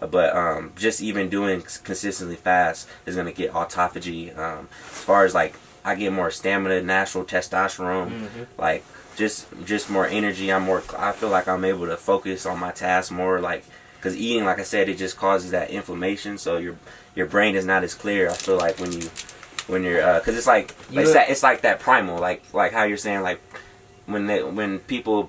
But just even doing consistently fast is going to get autophagy. As far as like I get more stamina, natural testosterone, like just more energy. I feel like I'm able to focus on my tasks more, like because eating, like I said, it just causes that inflammation. So your brain is not as clear. I feel like when you're because it's like it's like that primal, like how you're saying, like when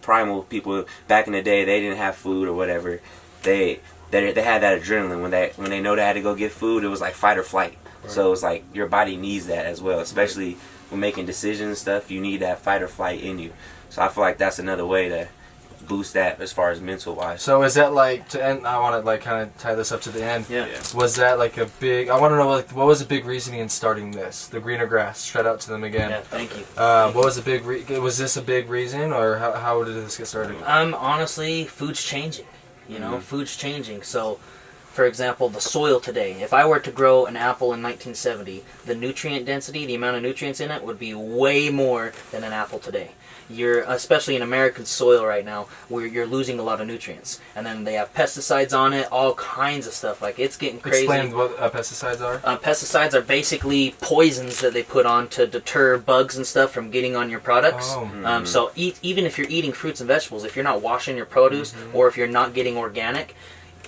primal people back in the day, they didn't have food or whatever, they had that adrenaline when they know they had to go get food. It was like fight or flight. Right. So it's like your body needs that as well, especially when making decisions and stuff. You need that fight or flight in you. So I feel like that's another way to boost that as far as mental wise. So is that like to end? I want to like kind of tie this up to the end. Yeah. Was that like a big? I want to know like what was the big reasoning in starting this? The Greener Grass. Shout out to them again. Yeah, thank you. What was the big? Was this a big reason, or how did this get started? Honestly, food's changing. Food's changing. So, for example, the soil today. If I were to grow an apple in 1970, the nutrient density, the amount of nutrients in it, would be way more than an apple today. Especially in American soil right now, where you're losing a lot of nutrients. And then they have pesticides on it, all kinds of stuff. Like, it's getting crazy. Explain what pesticides are. Pesticides are basically poisons that they put on to deter bugs and stuff from getting on your products. Oh. So even if you're eating fruits and vegetables, if you're not washing your produce, or if you're not getting organic,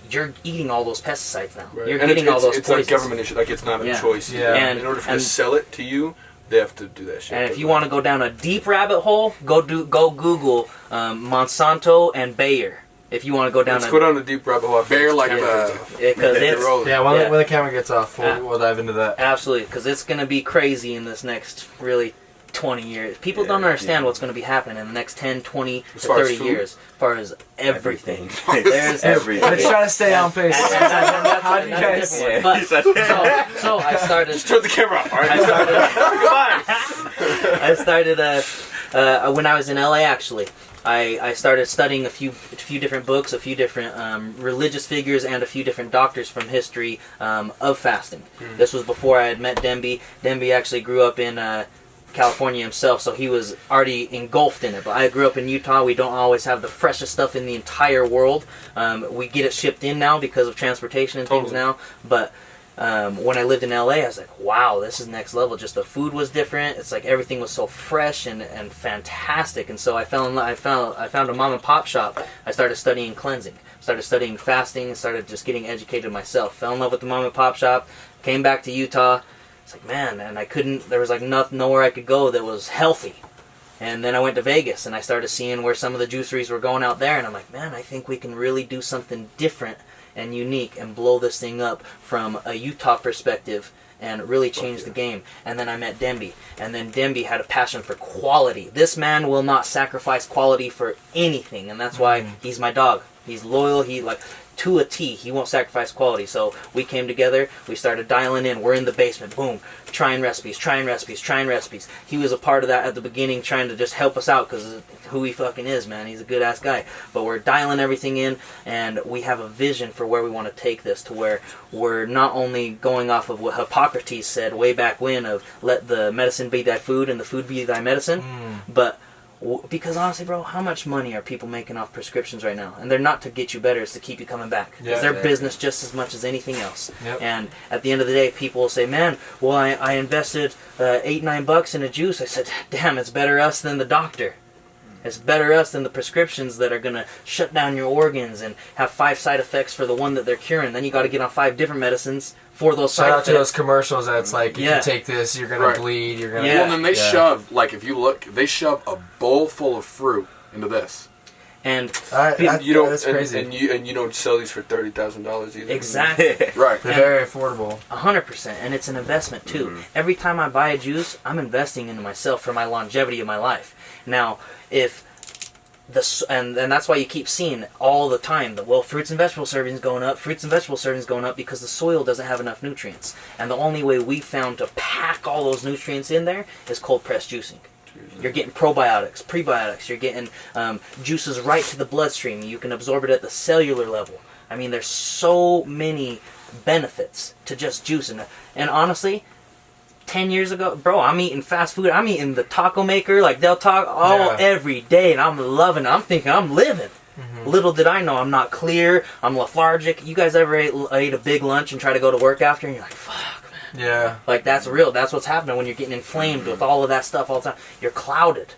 you're eating all those pesticides now. Right. You're and getting all those it's poisons. like government issue. Like, it's not a choice. Yeah. And in order for them to sell it to you, they have to do that shit. And if you want to go down a deep rabbit hole, go Google Monsanto and Bayer. If you want to go down, go down a deep rabbit hole. Bayer, like when the camera gets off, we'll dive into that. Absolutely, because it's going to be crazy in this next really 20 years. People don't understand what's going to be happening in the next 10, 20 to 30 years. As far as everything. There's everything. Let's try to stay on pace. How do you guys? So I started. Just turn the camera off. All right. I started when I was in LA. Actually, I started studying a few different books, a few different religious figures, and a few different doctors from history of fasting. This was before I had met Demby. Demby actually grew up in California himself, so he was already engulfed in it. But I grew up in Utah. We don't always have the freshest stuff in the entire world. We get it shipped in now because of transportation and things now. But when I lived in LA, I was like, wow, this is next level. Just the food was different. It's like everything was so fresh and fantastic. And so I found a mom and pop shop. I started studying cleansing, started studying fasting, started just getting educated myself. Fell in love with the mom and pop shop. Came back to Utah. It's like, man, and I couldn't. There was like nowhere I could go that was healthy. And then I went to Vegas, and I started seeing where some of the juiceries were going out there, and I'm like, man, I think we can really do something different and unique and blow this thing up from a Utah perspective and really change the game. And then I met Demby, and then Demby had a passion for quality. This man will not sacrifice quality for anything, and that's why he's my dog. He's loyal. He to a T. He won't sacrifice quality. So we came together. We started dialing in. We're in the basement. Boom. Trying recipes. He was a part of that at the beginning, trying to just help us out because who he fucking is, man. He's a good ass guy. But we're dialing everything in, and we have a vision for where we want to take this, to where we're not only going off of what Hippocrates said way back when of let the medicine be thy food and the food be thy medicine, but because honestly, bro, how much money are people making off prescriptions right now? And they're not to get you better, it's to keep you coming back. Because they're business just as much as anything else. Yep. And at the end of the day, people will say, man, well, I invested $8-9 in a juice. I said, damn, it's better us than the doctor. It's better us than the prescriptions that are going to shut down your organs and have 5 side effects for the one that they're curing. Then you got to get on 5 different medicines for those side effects. Shout out to those commercials that's like, if you take this, you're going to bleed. You're gonna Well, then they shove, like, if you look, they shove a bowl full of fruit into this. And you don't, that's crazy. And you don't sell these for $30,000 either. Exactly. Right. They're very affordable. 100%, and it's an investment too. Every time I buy a juice, I'm investing into myself for my longevity of my life. Now, if and that's why you keep seeing all the time that, well, fruits and vegetable servings going up, because the soil doesn't have enough nutrients. And the only way we found to pack all those nutrients in there is cold press juicing. You're getting probiotics, prebiotics, you're getting juices right to the bloodstream. You can absorb it at the cellular level. I mean, there's so many benefits to just juicing. And honestly, 10 years ago, bro, I'm eating fast food. I'm eating the taco maker, like Del Taco, every day, and I'm loving it. I'm thinking I'm living. Little did I know, I'm not clear. I'm lethargic. You guys ever ate a big lunch and try to go to work after, and you're like, fuck, man. Yeah. Like, that's real. That's what's happening when you're getting inflamed with all of that stuff all the time. You're clouded.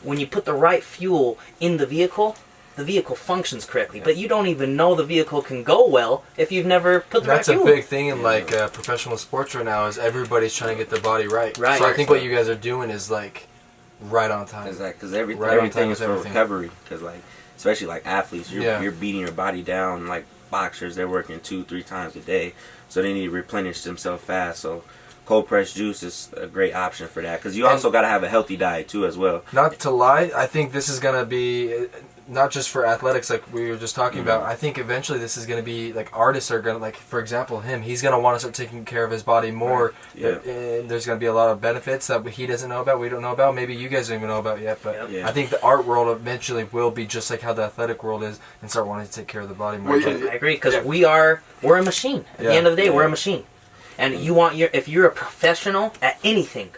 When you put the right fuel in the vehicle functions correctly, but you don't even know the vehicle can go well if you've never put the right fuel. That's a big thing in professional sports right now, is everybody's trying to get their body right. Right. So I think what you guys are doing is like right on time. Exactly, because everything is for recovery. Because especially like athletes, you're beating your body down. Like boxers, they're working 2-3 times a day, so they need to replenish themselves fast. So cold pressed juice is a great option for that, because you also got to have a healthy diet too as well. Not to lie, I think this is gonna be not just for athletics, like we were just talking about. I think eventually this is going to be, like, artists are going to, like, for example, he's going to want to start taking care of his body more. Right. And there's going to be a lot of benefits that he doesn't know about, we don't know about, maybe you guys don't even know about yet. But I think the art world eventually will be just like how the athletic world is, and start wanting to take care of the body more. I agree, because we're a machine. At the end of the day, we're a machine. And if you're a professional at anything,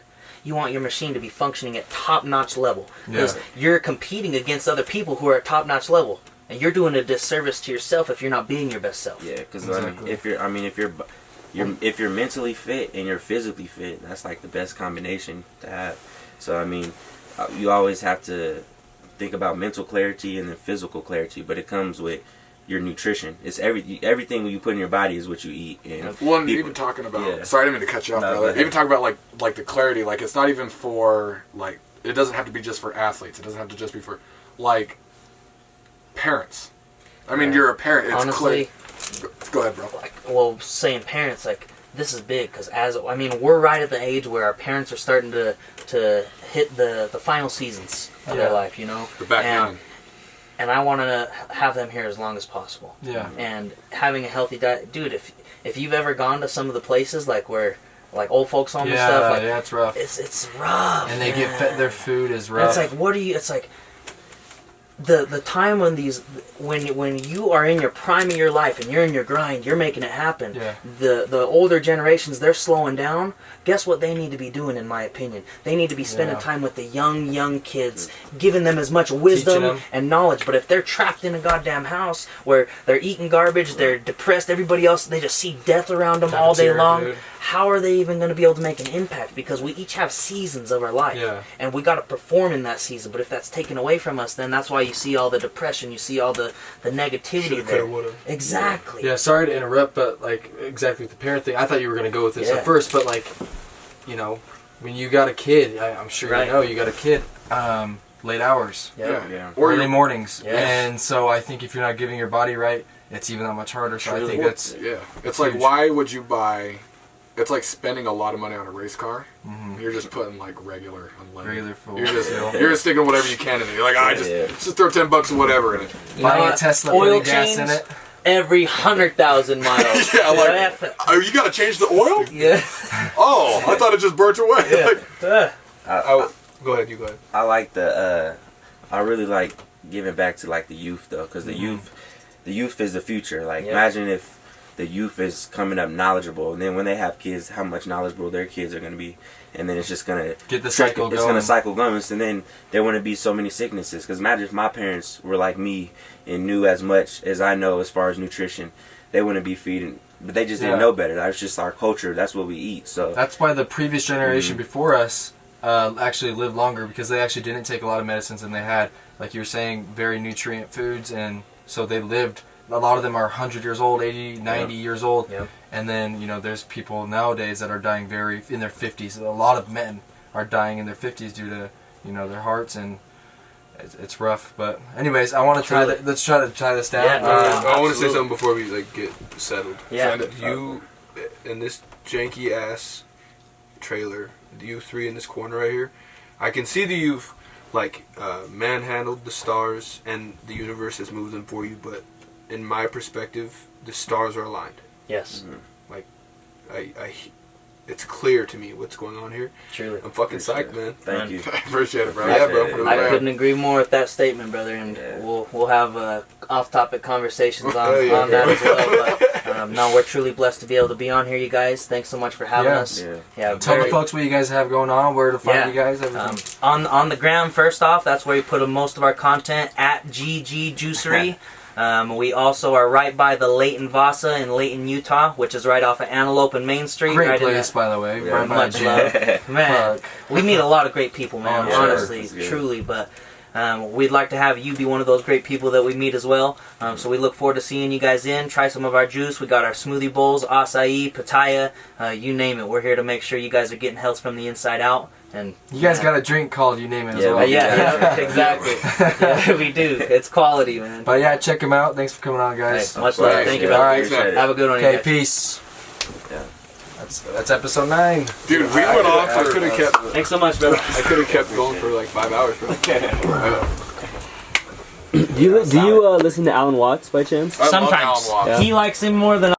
you want your machine to be functioning at top-notch level, because you're competing against other people who are at top-notch level, and you're doing a disservice to yourself if you're not being your best self. Yeah, because if you're mentally fit and you're physically fit, that's like the best combination to have. So I mean, you always have to think about mental clarity and then physical clarity, but it comes with your nutrition. It's everything you put in your body is what you eat. And even talking about sorry, I didn't mean to cut you off, brother. Even talking about like the clarity, like it's not even for, like, it doesn't have to be just for athletes. It doesn't have to just be for, like, parents. I mean, you're a parent. It's honestly clear. Go ahead, bro. Like, saying parents, like, this is big, because we're right at the age where our parents are starting to hit the final seasons of their life, you know. The back nine. And I want to have them here as long as possible. Yeah. And having a healthy diet, dude. If you've ever gone to some of the places like where, like, old folks home and stuff, like, it's rough. It's rough. And they get fed. Their food is rough. And it's like, it's like the time when when you are in your prime of your life and you're in your grind, you're making it happen. Yeah. The older generations, they're slowing down. Guess what they need to be doing, in my opinion? They need to be spending time with the young kids, giving them as much wisdom and knowledge. But if they're trapped in a goddamn house where they're eating garbage, they're depressed, everybody else, they just see death around them all day long, dude. How are they even going to be able to make an impact? Because we each have seasons of our life, and we got to perform in that season. But if that's taken away from us, then that's why you see all the depression, you see all the negativity there. Exactly. Yeah, sorry to interrupt, but, like, exactly with the parent thing, I thought you were going to go with this at first, but, like, you know, when you got a kid, I'm sure you know, you got a kid. late hours, Yeah. Or early mornings, Yes. and so I think if you're not giving your body right, it's even that much harder. So I think that's it's like, why would you buy? It's like spending a lot of money on a race car. Mhm. You're just putting like regular unleaded. regular fuel. You're just sticking whatever you can in it. You're like, just throw $10 or whatever in it. buying know, a Tesla, oil putting gas in change? it. Every 100,000 miles. Yeah, like, oh, you gotta change the oil? Yeah. Oh, I thought it just burnt away. Like, Go ahead, you go ahead. I like I really like giving back to like the youth though, because the youth is the future. Like imagine if the youth is coming up knowledgeable, and then when they have kids, how much knowledgeable their kids are going to be, and then it's just gonna Get the cycle It's going. gonna cycle going, and then there wouldn't be so many sicknesses. Because imagine if my parents were like me and knew as much as I know as far as nutrition, they wouldn't be feeding. But they just didn't know better. That's just our culture. That's what we eat. So That's why the previous generation before us actually lived longer, because they actually didn't take a lot of medicines, and they had, like you were saying, very nutrient foods, and so they lived. A lot of them are 100 years old, 80, 90 years old. Yep. And then, there's people nowadays that are dying in their 50s. A lot of men are dying in their 50s due to, their hearts, and it's rough. But anyways, I want to try let's try this down. Yeah, I want to say something before we get settled. Yeah. You in this janky ass trailer, you three in this corner right here, I can see that you've manhandled the stars and the universe has moved them for you, but in my perspective, the stars are aligned. Yes. It's clear to me what's going on here. Truly. I'm fucking psyched, man. thank you. appreciate it, bro. Yeah, bro. I couldn't agree more with that statement, brother. And we'll have off-topic conversations on that as well. But no, we're truly blessed to be able to be on here, you guys. Thanks so much for having us. Yeah. Tell the folks what you guys have going on, where to find you guys, everything. On the gram, first off, that's where we put most of our content at GG Juicery. We also are right by the Layton Vasa in Layton, Utah, which is right off of Antelope and Main Street. Great right place, by the way. Yeah. Right by Much the love. Man, we meet a lot of great people, man, Oh, honestly, sure. truly. But we'd like to have you be one of those great people that we meet as well. So we look forward to seeing you guys in. Try some of our juice. We got our smoothie bowls, acai, pitaya, you name it. We're here to make sure you guys are getting health from the inside out. And You guys got a drink called You Name It as well. yeah, exactly. Yeah, we do. It's quality, man. But yeah, check them out. Thanks for coming on, guys. Hey, much love. Thanks, Thank you, yeah. brother. All right. Appreciate it. Have a good one. you Okay, guys. peace. Yeah. That's episode 9. Dude, we went off. I could have kept. Thanks so much, brother. I could have kept going for like 5 hours, bro. Do you listen to Alan Watts by chance? I love Sometimes. Alan Watts. He likes him more than